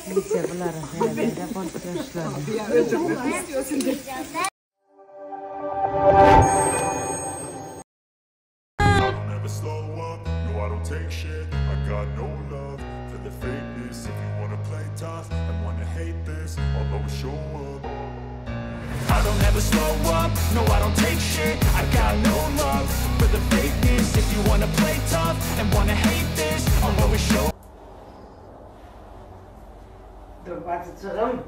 İyice bunların herhalde konuşuyorlar. Take shit, I got no love for the fakeness. If you wanna play tough and wanna hate this, I'll always show up. I don't ever slow up, no I don't take shit. I got no love for the fakeness. If you wanna play tough and wanna hate this, I'll always show up. Dur bacıcığım.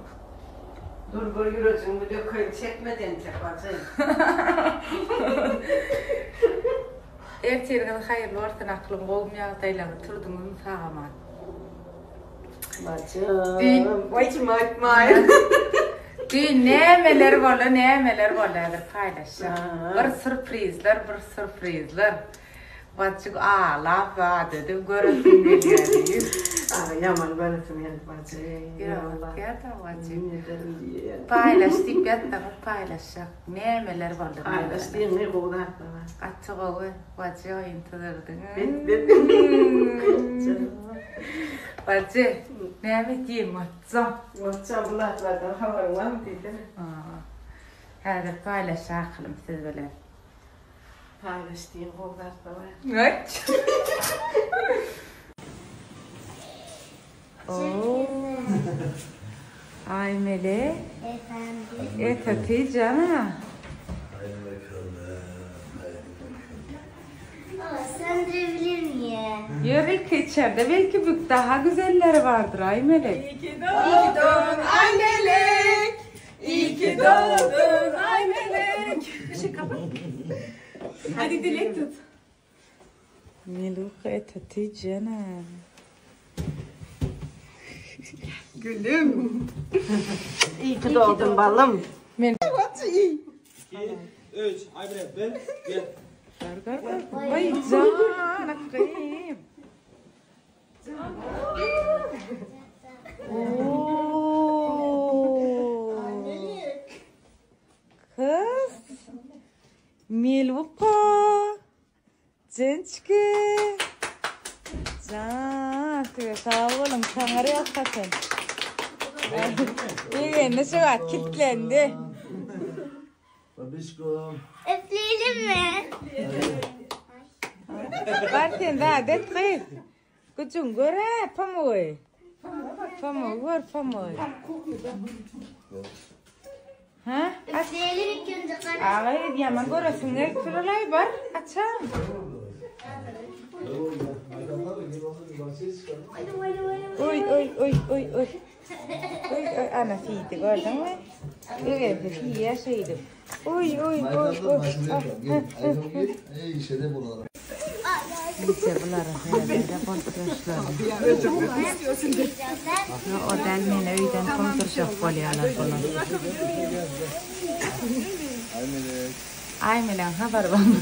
Dur yürüsün, video kayıt çekmeden çek bacım. Ertirgen hayırlı ortadan aklım olmayan daylağı turdum sağaman. Bacım, vaycım aytmayın. Dün nemeler var paylaşacağım. Bir sürprizler. Bacık ağlap vardı, görüntüm geliyor. Yaman böylesim yani bacım. Yok, gerçekten bacım. Paylaştık, paylaşacak. Nemeler var. Paylaştığın ne kadar var. Açık oğul, bacı intidırdın. Bacı, neme diyeyim açacağım. Açacağım bunlardan havan var mı dedi. Hadi paylaşalım siz böyle. Paylaştığın kadar da var. Evet. Ay Melek. Efendim. Tabii canım. Ama söndürebilir miyim? Yürü ki içeride belki büyük daha güzelleri vardır ay Melek. İyi ki doğdun ay Melek. İyi ki doğdun ay Melek. Işık kapat. Hadi dilek tut. Meluk tabii canım. Gülüm. İyi ki doğdun balım. Men. İyi. 2, 3, ay bre, gel. Gar. Vay can, akıyım. Kız. Milvuko. Cençki. Can, sağ olun. Kanarı yapasın. İyi, nasıl var? Kilitlendi. Babişkom. Üfleyelim mi? Varken daha det kız. Kucun göre pamuğu. Pamuğu. Ha? Üfleyelim ilk önce kardeşim. Ağay yaman göresin. Şuralay var. Açam. Oy. Oy ana fiydi gördün mü? Evet fiye şeydi. Oy. İyi şeyde bulalım. İyice bunların herhalde konuşuyorlar. O delmeni öyden konuşacak kolyalar bunu. Ay Melek haber var mı?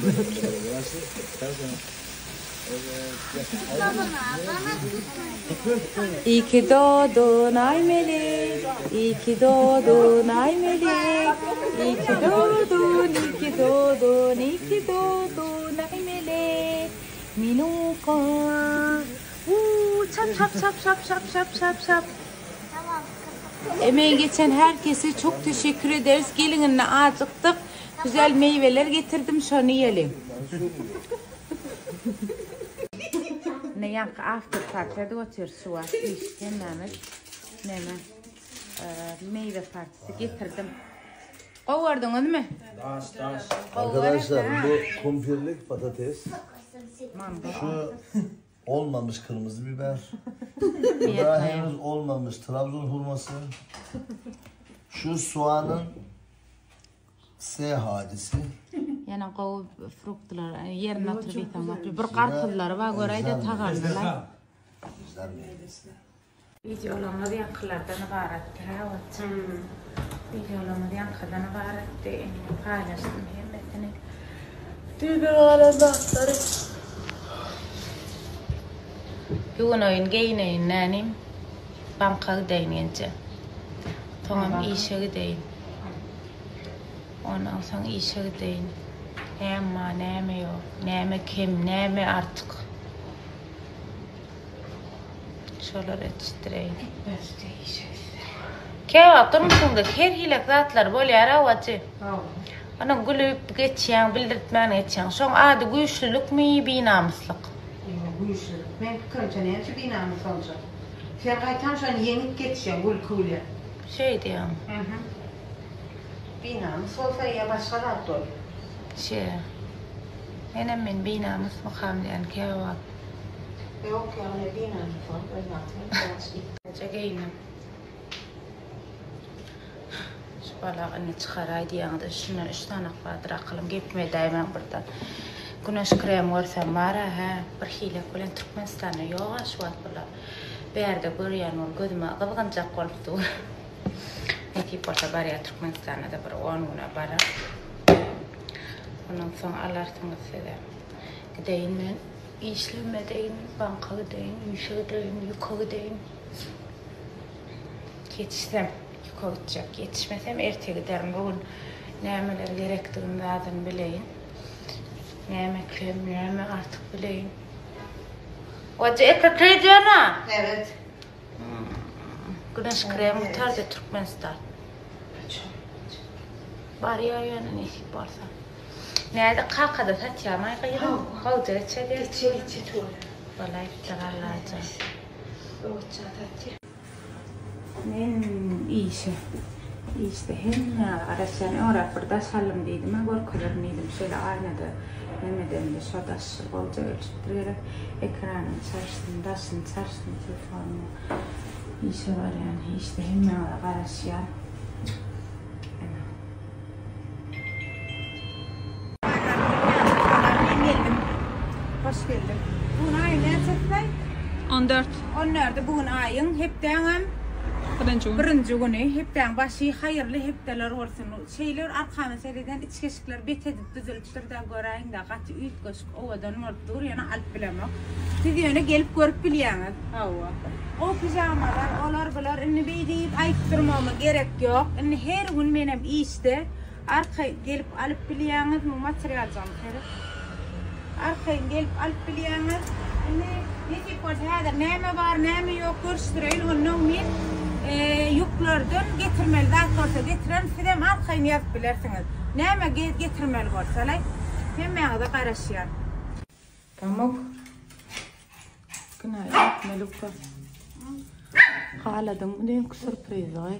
İyi ki doğdun ay Melek. İyi ki doğdun ay Melek. İyi ki doğdun ay Melek. Minuka. Çap. Tamam. Emeği geçen herkese çok teşekkür ederiz. Gelinle acıktık. Güzel meyveler getirdim. Şunu yiyelim. Ne yankı after party'de oturuyor su var. Neme meyve partisi getirdim. Kovardınız mı? Arkadaşlar bu kumpirlik patates. Şu olmamış kırmızı biber. Bu da henüz olmamış Trabzon hurması. Şu soğanın S hadisi. Yani kov fruktlar yerine oturup bir karpuzları var. Orayı da takardılar. Güzel meyvesi. Videolarımız yankılardan ibaretti. Videolarımız yankılardan ibaretti. Paylaştım hemmetini. Düğün arasakları. Bugün oyun giyineyim nanim. Banka gideyince. Tamam işe gideyim. Ondan sonra işe gideyim. Neme yok. Neme kim, neme artık. Şolar etiştireyim. Keva durmuşunda her hilek zatlar bolýar awacı. Ana gülüp geçýän, bildirtmän etýän. Şoň ady güýçlülükmi, binamyslyk? Güýçlülük. Men pikirçe näçe binamys boljak. Sen gaýtan şonu yeňip geçýän gül-kule. Şey diýem. Binamys bolsa ya başga zat bol. Şey. Men binamys mykam diýen keva. Yok yani binamys bol. Öýnäkmi? Çekeyim. Balağını çıkaray diýäňde şuna 3 tane quadrat akılım gepme daýman birden. Güneş kremi görsem mara ha bir hile bilen Türkmenistan'a yoga şuat bular. Berde görýän ol gözüme gybgynjak bolupdy. Eki porta barya Türkmenistan'a da bir 10 güne bara. Ondan soň alartyňyz sede. Gideýin men işlemedeýin, banka gideýin, işe gideýin, ýoka gideýin. Geçsem koçak yetişmesem ertege giderim. Bugün nämeler gerekdigini zaten bileyin. Näme krem, näme artık bileyin. Oca ekleýärna? Evet. Güneş kremi tutardy Türkmenistan. Barya ýöne nesip bolsa. Näde kakada satýarmay gaýrym. Hawda içe tur. Balay taralaja. Oça tatdy. Men işte hem araçlarını oraya burada salım dedim. Ben korkularım dedim. Şöyle aynada Mehmet'in de şadaşı bolca ölçüttürerek ekranını sarsın telefonumu. İşte var yani işte hem araçlar. Hoş geldin. Bugün ayın ne çekti? 14. 14'de bugün ayın hepten birinci günü hepten başı hayırlı hepteler olsun. Şeyler arka meseleden içkeşikler betedip düzelttir de görayın da katı üyt koşuk ovadan oldur yana alıp bilemek. Dediğine gelip görüp bilýäňiz. O pijamalar, olar bular inni beýdip aýtdyrmama gerek yok. Inni her gün menem işte arka gelip alıp bilýäňiz bu material jamyr. Arka gelip alıp bilýäňiz. Inni nesi bolsa hada näme bar, näme ýok görüşdireýin onu men yüklerden getirmeli, zaten getiren sizem arkayını yazıp bilersiniz. Näme getirmeli bolsalay, hemmeňe de garaşýar. Pamuk. Günaýdyn, Melukka. Haladyň bu näme sürpriz ay.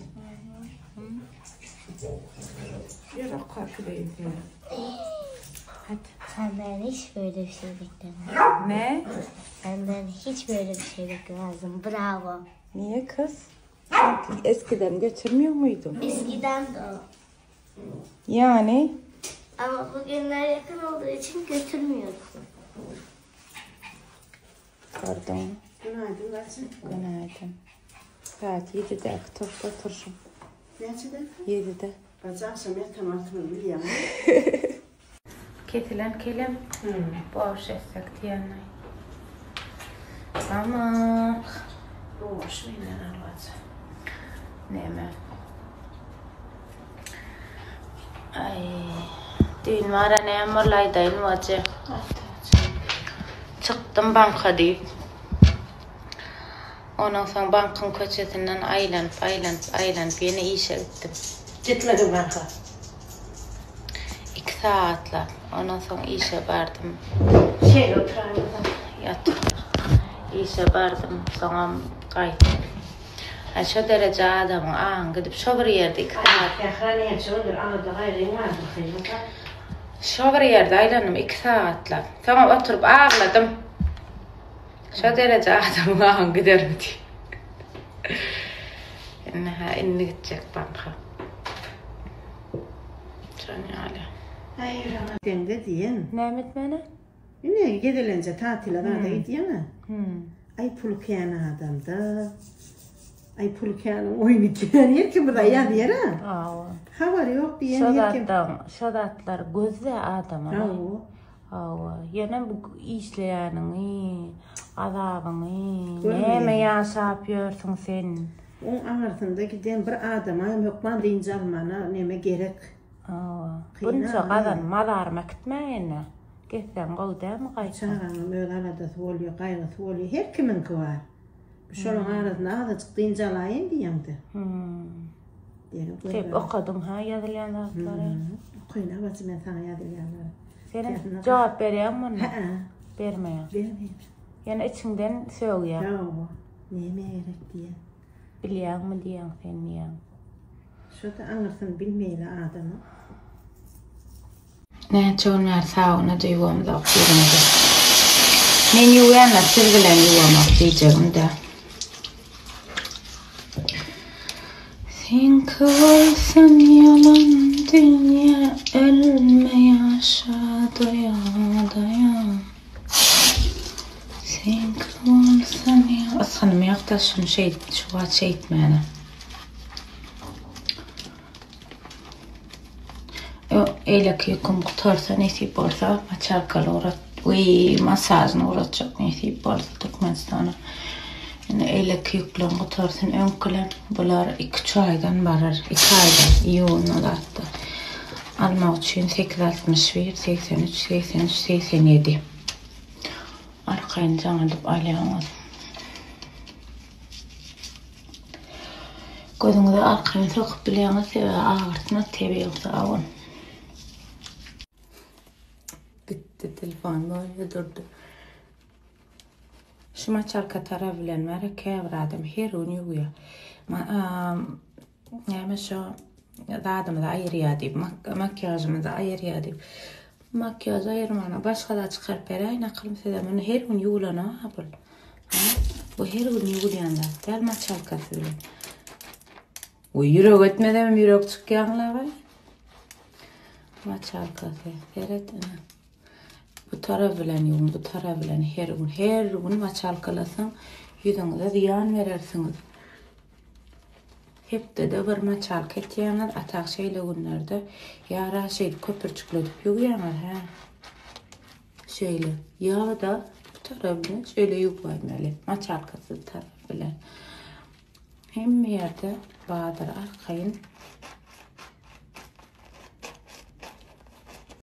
Ýa-da kakılayım ya. Hadi. Senden hiç böyle bir şey beklemezdim. Ne? Senden hiç böyle bir şey beklemezdim. Bravo. Niye kız? Eskiden götürmüyor muydun? Eskiden de o. Yani? Ama bugünler yakın olduğu için götürmüyorsun. Pardon. Günaydın bacım. Günaydın. Saat 7'de kitapta oturuşum. Näçede? 7'de. Bacı akşam erken artını bilýär. Ketilen kelim. Boş etsek diýenler. Ama boş menen alwat. Näme? Ay, düýün mara näme bolaydyň wajy. Çıktım banka diýip. Ondan soň bankyň köçetinden aýlanyp ýene işe gittim. Gitmedin banka. 2 saatlap. Ondan soň işe bardım. Şey oturardım. Yatdım. İşe bardım. Soňam gaýtdym. Şu derece adamın ağın gidip şu bir yerde 2 saat. Yahraniye çoğundur anada gayrıyım var mı? Şu bir yerde aylanım 2 saatla. Sonra oturup ağladım. Şu derece adamın ağın gider mi diye. İnni gidecek banka. Şöyle öyle. Hayır ama. Ben de diyen. Mehmet bana? Ne gidilince tatile da gidiyor mu? Ay pulkiyana adamda. Ay pulkiyanın oyunu kiyan yer ki burada yan yer ha? Havar yok diyen yer ki. Şadatlar gözde adam. Avu. Yine bu işleyenin, azabın, neme yaşapıyorsun sen? Onun anartında giden bir adama yokman deyince almana neme gerek. Bunca kadın malarma gitmeyin. Gitsen kovda mı kaçın? Çağanım öyle aladatı oluyor, gayrıtı oluyor. Her kiminki var. Şolun arasında azıcık dıyıncalayın diyemdi. Hep okudun ha yazılan harfleri. Okuyun bacım ben sana yazılanları. Senin cevap veriyor musun? Vermiyor. Vermeyeyim. Yani içinden söylüyor. Yok. Neyime gerek diye. Biliyor mu diyorsun sen niye? Şurada anırsın bilmeyle adamı. Ne çoğunlar sağına duyuyorum da okuyordum da. Men yuvarla sırgılan yuvarmak diyeceğim de. Sen kıvılsın yalan dünya ölme yaşa doya doya. Sen kıvılsın yalan. Aslanım yakta şunu şu vaat etmeyene. Öyle ki kum kutarsa nesip olsa maçarkalı uğrat. Masajını uğratacak nesip olsa Türkmenistan'a. Yani öyle ki yüklen kutarsın önkülen. Bunlar 2 aydan barar. 2 aydan iyi olmalıdır. Almak için 861, 83, 83, 87. Arkayınca alıp alayamaz. Gözünüzü arkayını sokup bileğiniz ve ağırtına tebi yoksa avun. Bitti telefon böyle durdu. Şu maçarka taraf bilen var kevradım her gün yuyor. Yani şu adamı da ayırıyordum, makyajımı da ayırıyordum. Makyaj ayırmana başka da çıkarıp ayna kılım sedem her gün yulana ha bu her gün yulayanlar. Gel maçarkası bilen. O yürek etmeden mi yürek çıkıyorlar var? Maçarkası seyret ana. Bu taraf bilen yuvun, bu taraf bilen her gün maçalkalasın, yüzünüze ziyan verirsiniz. Hep de bir maçalk etýäňiz, atak şeýle günlerde ýara şeýle köpürçükledip ýuwýaňyz ha. Şeýle ýa da bu taraf bilen şeýle ýuwmaýmaly. Maçalkasy taraf bilen. Hem ýerde badyr arkayın